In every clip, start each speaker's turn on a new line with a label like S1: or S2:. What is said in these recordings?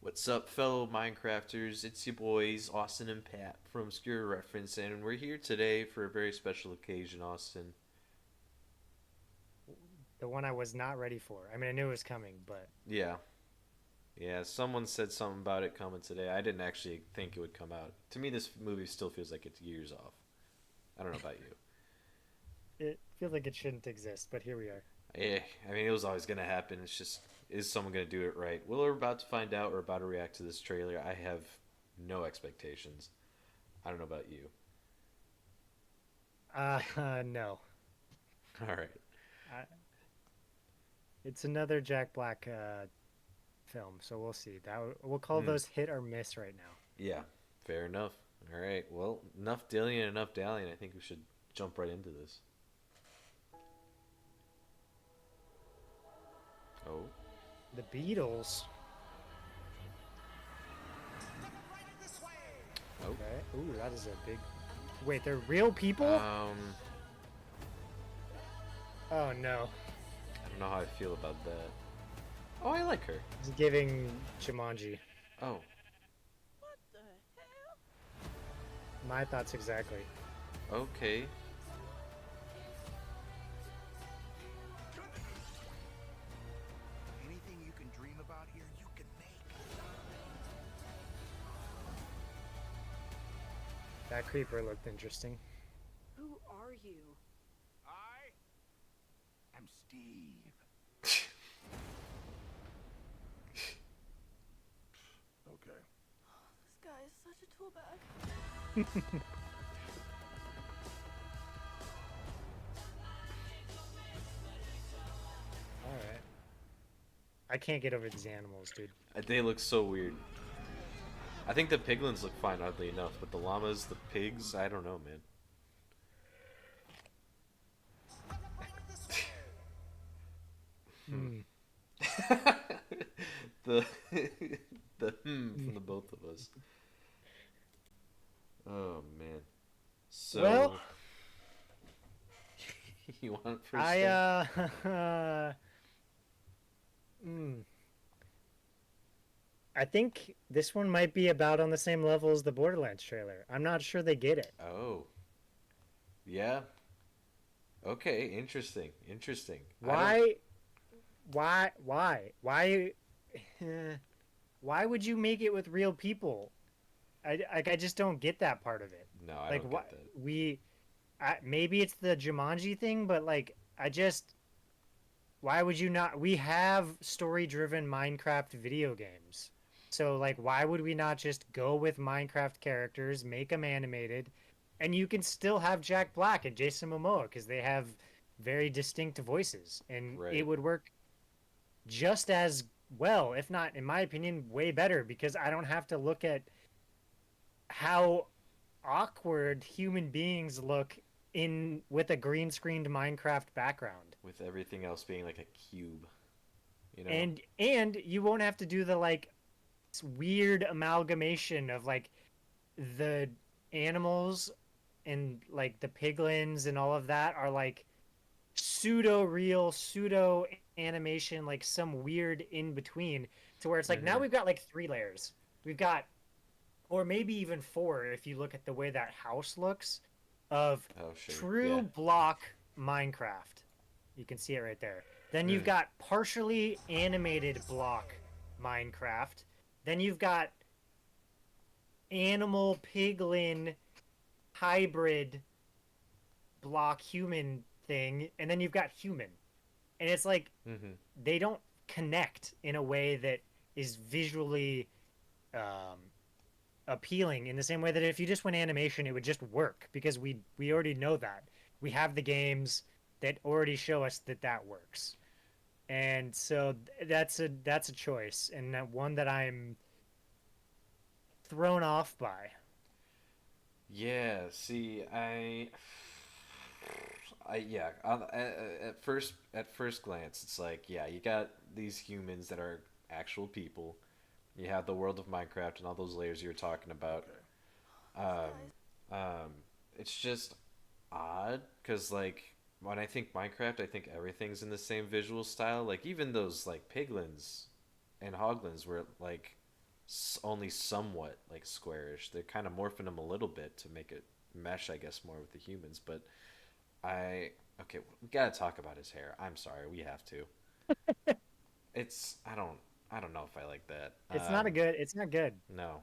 S1: What's up, fellow Minecrafters? It's your boys, Austin and Pat from Obscure Reference, and we're here today for a very special occasion, Austin.
S2: The one I was not ready for. I mean, I knew it was coming, but
S1: Yeah, yeah, someone said something about it coming today. I didn't actually think it would come out. To me, this movie still feels like it's years off. I don't know about you.
S2: it feels like it shouldn't exist, but here we are.
S1: I mean, it was always going to happen. It's just, is someone going to do it right? Well, we're about to find out. We're about to react to this trailer. I have no expectations. I don't know about you.
S2: No.
S1: All right.
S2: I, it's another Jack Black film, so we'll see. We'll call
S1: Hmm.
S2: those hit or miss right now.
S1: Yeah, fair enough. All right. Well, enough dillying, enough dallying. I think we should jump right into this. Oh,
S2: The Beatles.
S1: oh.
S2: Okay. Ooh, that is a big. Wait, they're real people?
S1: Um,
S2: Oh no.
S1: I don't know how I feel about that. Oh, I like her.
S2: It's giving Jumanji.
S1: Oh,
S3: What the hell?
S2: My thoughts exactly.
S1: okay.
S4: Anything you can dream about here, you can make.
S2: That creeper looked interesting.
S3: Who are you?
S4: I am Steve. Okay.
S3: This guy is such a tool bag.
S2: All right. I can't get over these animals, dude.
S1: They look so weird. I think the piglins look fine, oddly enough, but the llamas, the pigs, I don't know, man. Hmm.
S2: Hmm.
S1: the the from the both of us. Oh man.
S2: Well,
S1: So you want first
S2: I
S1: thing?
S2: hmm. I think this one might be about on the same level as the Borderlands trailer. I'm not sure they get it.
S1: Oh, yeah. Okay, interesting. Interesting. I don't.
S2: Why? Why? Why would you make it with real people? I just don't get that part of it.
S1: No, I
S2: Like,
S1: don't
S2: why
S1: get that.
S2: maybe it's the Jumanji thing, but like, why would you not? We have story-driven Minecraft video games. So like why would we not just go with Minecraft characters, make them animated, and you can still have Jack Black and Jason Momoa because they have very distinct voices and it
S1: Right.
S2: would work just as well, if not in my opinion way better because I don't have to look at how awkward human beings look in with a green screened Minecraft background.
S1: With everything else being like a cube, you know?
S2: And you won't have to do the like weird amalgamation of like the animals and like the piglins and all of that are like pseudo real, pseudo animation, like some weird in between to where it's like now
S1: Mm-hmm.
S2: we've got like three layers. We've got, or maybe even four if you look at the way that house looks, of
S1: Oh, sure.
S2: true
S1: Yeah.
S2: block Minecraft. You can see it right there. Then you've
S1: Mm.
S2: got partially animated block Minecraft. Then you've got animal piglin hybrid block human thing, and then you've got human. And it's like
S1: Mm-hmm.
S2: they don't connect in a way that is visually um, appealing in the same way that if you just went animation, it would just work because we already know that. We have the games that already show us that that works. And so that's a choice and that one that I'm thrown off by.
S1: Yeah. See, yeah. At first glance, it's like, yeah, you got these humans that are actual people. You have the world of Minecraft and all those layers you were talking about.
S4: Okay.
S3: This
S1: Um,
S3: guy's
S1: it's just odd because like when I think Minecraft, I think everything's in the same visual style. Like even those like piglins and hoglins were like only somewhat like squarish. They're kind of morphing them a little bit to make it mesh, I guess, more with the humans. But I okay, we gotta talk about his hair. I'm sorry, we have to. It's I don't know if I like that.
S2: It's not a good. It's not good.
S1: No.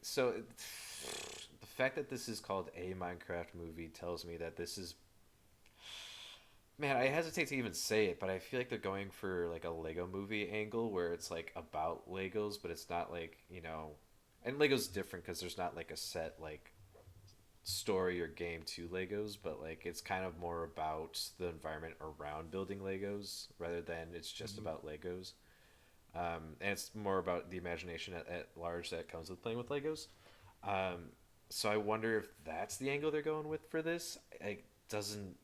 S1: So the fact that this is called a Minecraft movie tells me that this is, man, I hesitate to even say it, but I feel like they're going for like a Lego movie angle where it's like about Legos, but it's not like, and Lego's different because there's not like a set like story or game to Legos, but like it's kind of more about the environment around building Legos rather than it's just about Legos. And it's more about the imagination at large that comes with playing with Legos. So I wonder if that's the angle they're going with for this. It doesn't.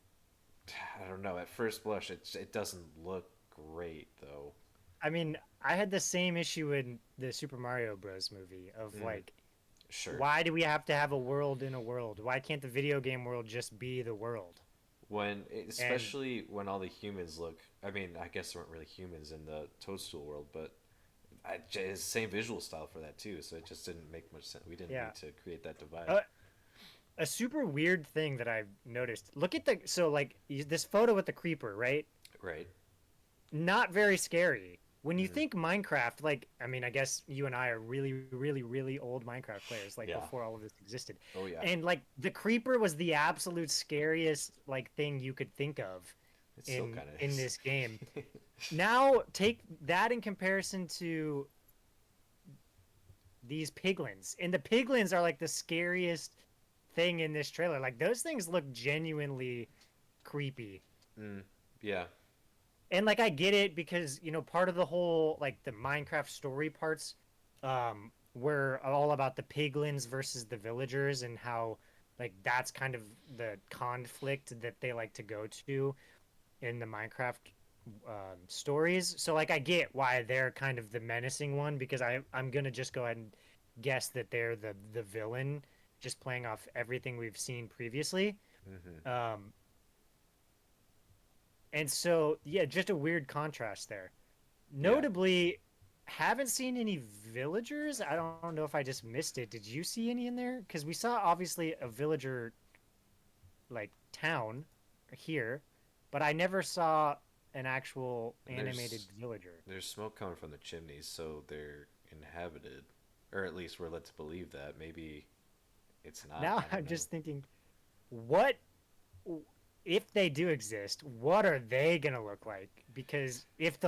S1: I don't know. At first blush, it doesn't look great though.
S2: I mean, I had the same issue in the Super Mario Bros. Movie of like,
S1: Sure.
S2: why do we have to have a world in a world? Why can't the video game world just be the world?
S1: Especially when all the humans look. I mean, I guess there weren't really humans in the Toadstool world, but it's the same visual style for that too. So it just didn't make much sense. We didn't
S2: Yeah.
S1: need to create that divide.
S2: A super weird thing that I've noticed. Look at this photo with the creeper, right?
S1: Right.
S2: Not very scary. When you think Minecraft, like, I mean, I guess you and I are really, really, really old Minecraft players, like
S1: Yeah.
S2: before all of this existed.
S1: Oh yeah.
S2: And like the creeper was the absolute scariest like thing you could think of
S1: It still
S2: in
S1: kind of
S2: in
S1: is.
S2: this game. Now take that in comparison to these piglins. And the piglins are like the scariest thing in this trailer. Like those things look genuinely creepy.
S1: Yeah.
S2: And like I get it because, part of the whole like the Minecraft story parts were all about the piglins versus the villagers and how like that's kind of the conflict that they like to go to in the Minecraft stories. So like I get why they're kind of the menacing one because I'm gonna just go ahead and guess that they're the villain, just playing off everything we've seen previously. And so yeah, just a weird contrast there. Notably, haven't seen any villagers. I don't know if I just missed it. Did you see any in there? Because we saw obviously a villager like town here, but I never saw an actual animated villager.
S1: There's smoke coming from the chimneys, so they're inhabited, or at least we're led to believe that. Maybe it's not.
S2: Now
S1: I don't
S2: I'm
S1: know.
S2: just thinking, what if they do exist? What are they gonna look like? Because if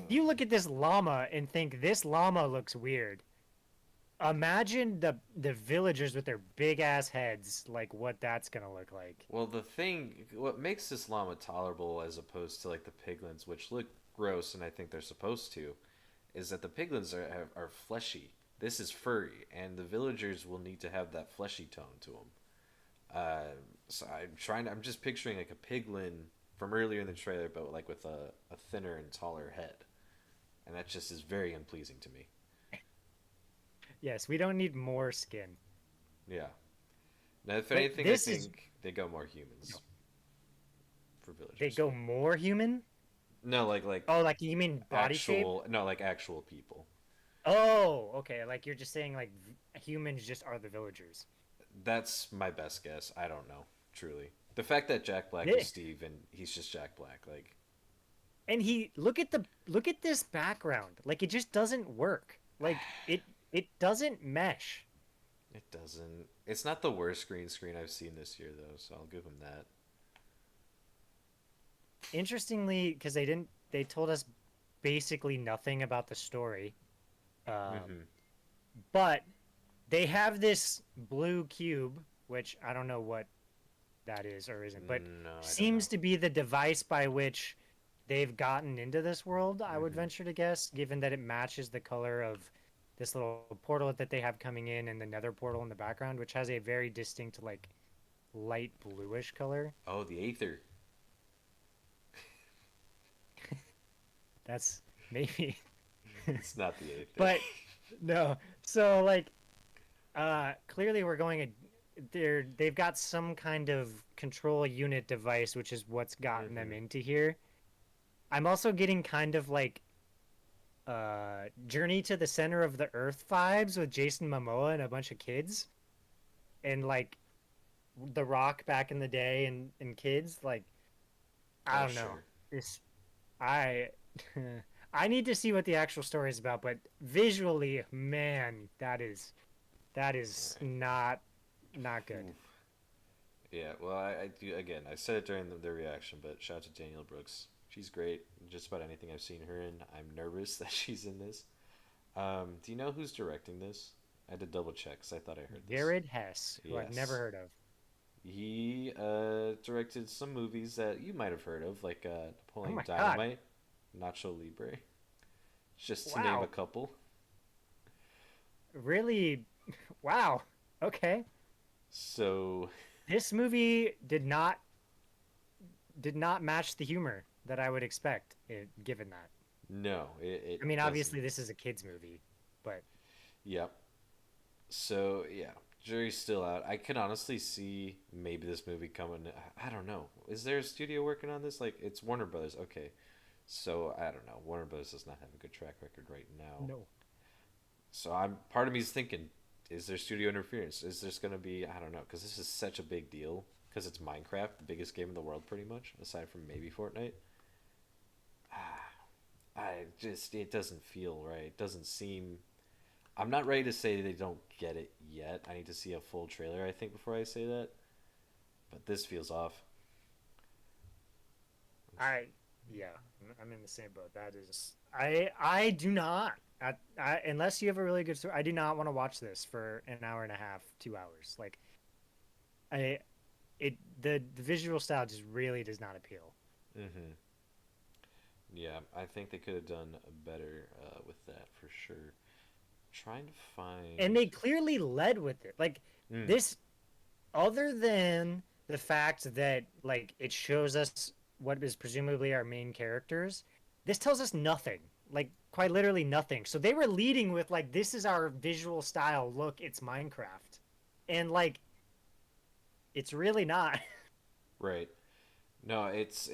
S2: you look at this llama and think this llama looks weird, imagine the villagers with their big ass heads, like what that's gonna look like.
S1: Well, what makes this llama tolerable as opposed to like the piglins, which look gross, and I think they're supposed to, is that the piglins are fleshy. This is furry, and the villagers will need to have that fleshy tone to them. So I'm just picturing like a piglin from earlier in the trailer, but like with a thinner and taller head, and that just is very unpleasing to me.
S2: Yes, we don't need more skin.
S1: Yeah. Now, if
S2: But
S1: anything, I think they go more humans for villagers.
S2: They go more human?
S1: No, like
S2: Oh, like you mean body shape?
S1: no, like actual people.
S2: Oh, okay. Like you're just saying like humans just are the villagers.
S1: That's my best guess. I don't know, truly. The fact that Jack Black
S2: Yeah.
S1: is Steve and he's just Jack Black, like
S2: And look at this background. Like it just doesn't work. Like it doesn't mesh.
S1: it doesn't. It's not the worst green screen I've seen this year, though, so I'll give him that.
S2: Interestingly, because they told us basically nothing about the story. But they have this blue cube, which I don't know what that is or isn't, but
S1: No, I don't
S2: seems
S1: know.
S2: to be the device by which they've gotten into this world, I would venture to guess, given that it matches the color of this little portal that they have coming in and the nether portal in the background, which has a very distinct, like, light bluish color.
S1: Oh, the Aether.
S2: That's maybe.
S1: It's not the Aether.
S2: But, no. So, like, clearly we're going they've got some kind of control unit device, which is what's gotten them into here. I'm also getting kind of like Journey to the Center of the Earth vibes with Jason Momoa and a bunch of kids, and like The Rock back in the day and kids. Like I
S1: Oh
S2: don't know.
S1: sure.
S2: This I I need to see what the actual story is about, but visually, man, that is
S1: Alright.
S2: not good.
S1: Oof. Yeah, well, I do again. I said it during the reaction, but shout out to Danielle Brooks. She's great. Just about anything I've seen her in, I'm nervous that she's in this. Do you know who's directing this? I had to double check because I thought I heard this.
S2: Jared Hess, who I've never
S1: Yes,
S2: heard of.
S1: he directed some movies that you might have heard of, like
S2: Oh
S1: Napoleon
S2: my god.
S1: Dynamite, Nacho Libre, just to name a
S2: Wow.
S1: couple.
S2: Really wow. Okay.
S1: So,
S2: This movie did not match the humor that I would expect given that.
S1: no,
S2: I mean,
S1: it doesn't.
S2: obviously this is a kids movie, but
S1: Yep. So yeah, jury's still out. I can honestly see maybe this movie coming. I don't know. Is there a studio working on this? Like it's Warner Brothers. Okay, so I don't know. Warner Brothers does not have a good track record right now.
S2: no.
S1: So I'm part of me is thinking, is there studio interference? Is there's gonna be? I don't know, because this is such a big deal. Because it's Minecraft, the biggest game in the world, pretty much, aside from maybe Fortnite. I just it doesn't feel right. It doesn't seem. I'm not ready to say they don't get it yet. I need to see a full trailer, I think, before I say that. But this feels off.
S2: I yeah, I'm in the same boat. That is I do not unless you have a really good story, I do not want to watch this for an hour and a half, 2 hours. Like I it the visual style just really does not appeal.
S1: Mm-hmm. Yeah, I think they could have done better with that for sure. Trying to
S2: And
S1: find.
S2: they clearly led with it. Like
S1: Mm,
S2: this, other than the fact that like it shows us what is presumably our main characters, this tells us nothing. Like quite literally nothing. So they were leading with like this is our visual style. Look, it's Minecraft. And like it's really not.
S1: right. No, it's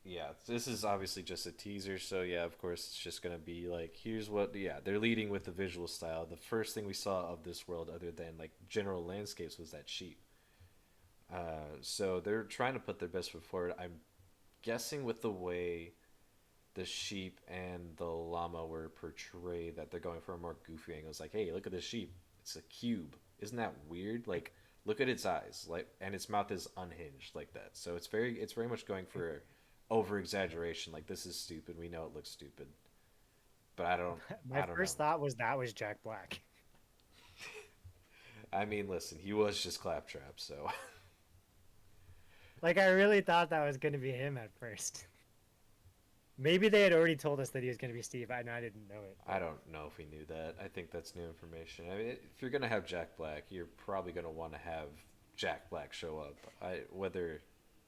S1: yeah, this is obviously just a teaser, so yeah, of course it's just gonna be like here's what yeah, they're leading with the visual style. The first thing we saw of this world other than like general landscapes was that sheep. So they're trying to put their best foot forward. I'm guessing with the way the sheep and the llama were portrayed that they're going for a more goofy angle. It's like, hey, look at this sheep. It's a cube. Isn't that weird? Like, look at its eyes, like, and its mouth is unhinged like that. So it's very much going for over exaggeration. Like, this is stupid. We know it looks stupid, but
S2: My
S1: I don't know.
S2: first thought was that was Jack Black.
S1: I mean, listen, he was just claptrap, so
S2: Like I really thought that was gonna be him at first. Maybe they had already told us that he was gonna be Steve. I didn't know it,
S1: I
S2: but
S1: don't know if he knew that. I think that's new information. I mean, if you're gonna have Jack Black, you're probably gonna want to have Jack Black show up. Whether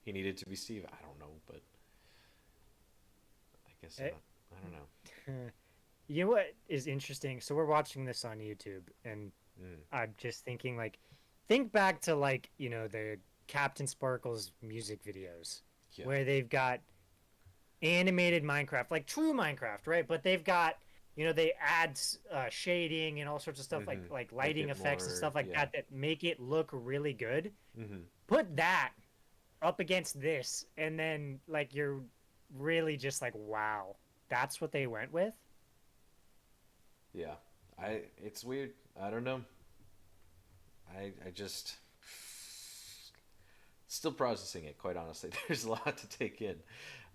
S1: he needed to be Steve, I don't know, but I guess
S2: eh,
S1: not. I don't know.
S2: you know what is interesting? So we're watching this on YouTube, and
S1: Mm,
S2: I'm just thinking like, think back to like the Captain Sparkle's music videos,
S1: yeah.
S2: where they've got animated Minecraft, like true Minecraft, right? But they've got they add shading and all sorts of stuff
S1: Mm-hmm.
S2: like
S1: Make
S2: lighting
S1: it
S2: effects and
S1: more.
S2: stuff like
S1: Yeah.
S2: that make it look really good.
S1: Mm-hmm.
S2: Put that up against this, and then like you're really just like, wow, that's what they went with.
S1: Yeah. It's weird. I don't know. I just still processing it. Quite honestly, there's a lot to take in.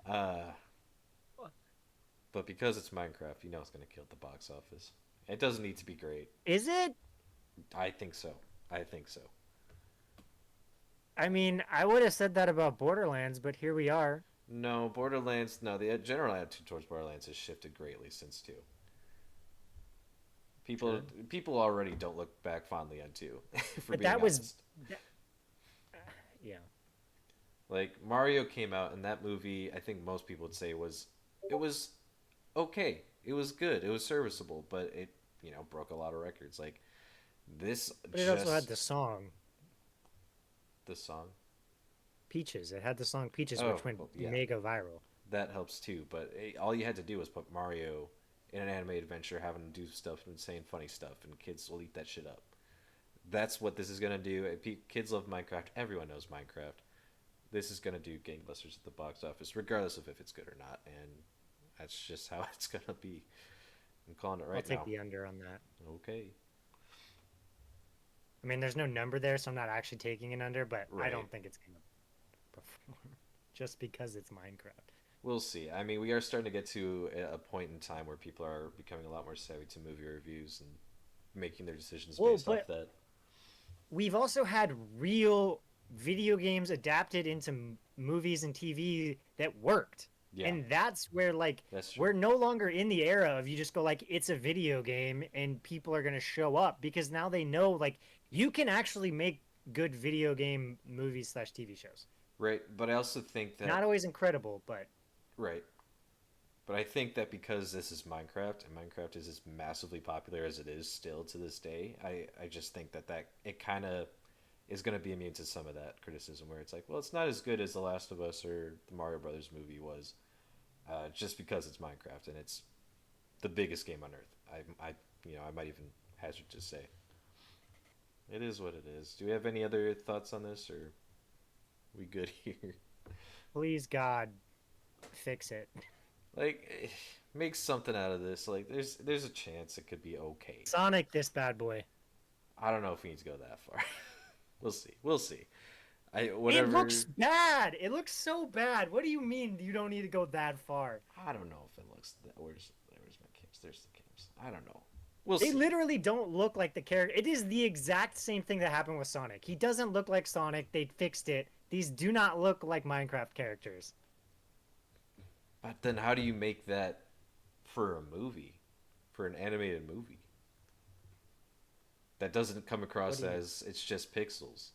S1: Uh, but because it's Minecraft, you know it's gonna kill the box office. It doesn't need to be great.
S2: Is it?
S1: I think so. I think so.
S2: I mean, I would have said that about Borderlands, but here we are.
S1: No, Borderlands. No, the general attitude towards Borderlands has shifted greatly since two. People,
S2: True.
S1: people already don't look back fondly on two, for
S2: But
S1: being
S2: that was,
S1: honest.
S2: that- yeah.
S1: Like Mario came out, and that movie, I think most people would say it was okay. It was good. It was serviceable, but it broke a lot of records. Like this,
S2: But it also had
S1: just
S2: the song
S1: the song.
S2: Peaches. It had the song Peaches,
S1: Oh,
S2: which went
S1: well, yeah,
S2: mega viral.
S1: that helps too. But all you had to do was put Mario in an animated adventure having to do stuff and saying funny stuff, and kids will eat that shit up. That's what this is gonna do. Kids love Minecraft. Everyone knows Minecraft. This is gonna do gangbusters at the box office, regardless of if it's good or not, and that's just how it's gonna be. I'm calling it right
S2: I'll take
S1: now.
S2: the under on that.
S1: Okay.
S2: I mean, there's no number there, so I'm not actually taking an under, but I
S1: Right.
S2: don't think it's gonna perform just because it's Minecraft.
S1: We'll see. I mean, we are starting to get to a point in time where people are becoming a lot more savvy to movie reviews and making their decisions
S2: Well,
S1: based off
S2: but
S1: that.
S2: we've also had real video games adapted into movies and TV that worked.
S1: Yeah,
S2: And that's where, like,
S1: that's true.
S2: we're no longer in the era of you just go, like, it's a video game and people are going to show up, because now they know, like, you can actually make good video game movies slash TV shows.
S1: Right, but I also think that
S2: Not always incredible, but
S1: right. But I think that because this is Minecraft and Minecraft is as massively popular as it is still to this day, I just think that it kind of is going to be immune to some of that criticism where it's like, well, it's not as good as The Last of Us or the Mario Brothers movie was, just because it's Minecraft and it's the biggest game on earth. I might even hazard to say it is what it is. Do we have any other thoughts on this, or we good here?
S2: please, God, fix it.
S1: Like, make something out of this. Like, there's a chance it could be okay.
S2: Sonic this bad boy.
S1: I don't know if we need to go that far. We'll see. We'll see. Whatever.
S2: It looks bad. It looks so bad. What do you mean you don't need to go that far?
S1: I don't know if it looks. Where's my cams? There's the cams. I don't know. We'll
S2: They
S1: see.
S2: literally don't look like the character. It is the exact same thing that happened with Sonic. He doesn't look like Sonic. They fixed it. These do not look like Minecraft characters.
S1: But then, how do you make that for a movie, for an animated movie? That doesn't come across
S2: What do you
S1: as it's just pixels.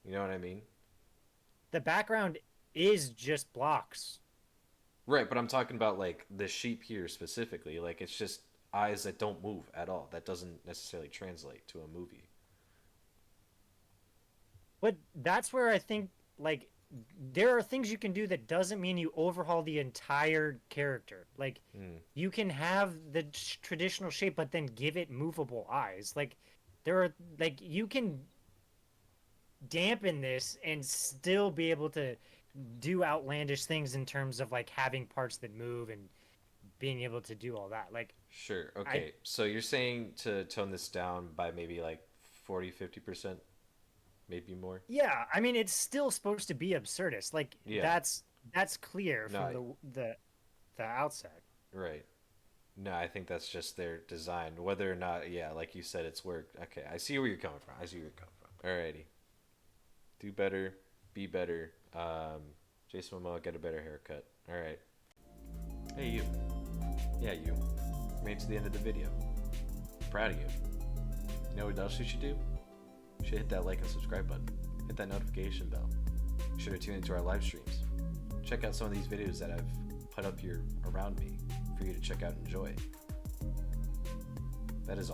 S1: You know what I mean?
S2: The background is just blocks.
S1: Right, but I'm talking about like the sheep here specifically. Like, it's just eyes that don't move at all. That doesn't necessarily translate to a movie.
S2: But that's where I think, like, there are things you can do that doesn't mean you overhaul the entire character. Like, you can have the traditional shape, but then give it movable eyes. Like, there are, like, you can dampen this and still be able to do outlandish things in terms of, like, having parts that move and being able to do all that. Like,
S1: Sure. Okay. So you're saying to tone this down by maybe like 40-50%, maybe more?
S2: yeah, I mean, it's still supposed to be absurdist. Like,
S1: Yeah.
S2: that's clear
S1: No,
S2: from the outset.
S1: Right. No, I think that's just their design. Whether or not, yeah, like you said, it's worked. Okay, I see where you're coming from. I see where you're coming from. Alrighty. Do better. Be better. Jason Momoa, get a better haircut. Alright. Hey, you. Yeah, you. Made it to the end of the video. Proud of you. You know what else you should do? You should hit that like and subscribe button. Hit that notification bell. Be sure to tune into our live streams. Check out some of these videos that I've put up here around me for you to check out and enjoy. That is all.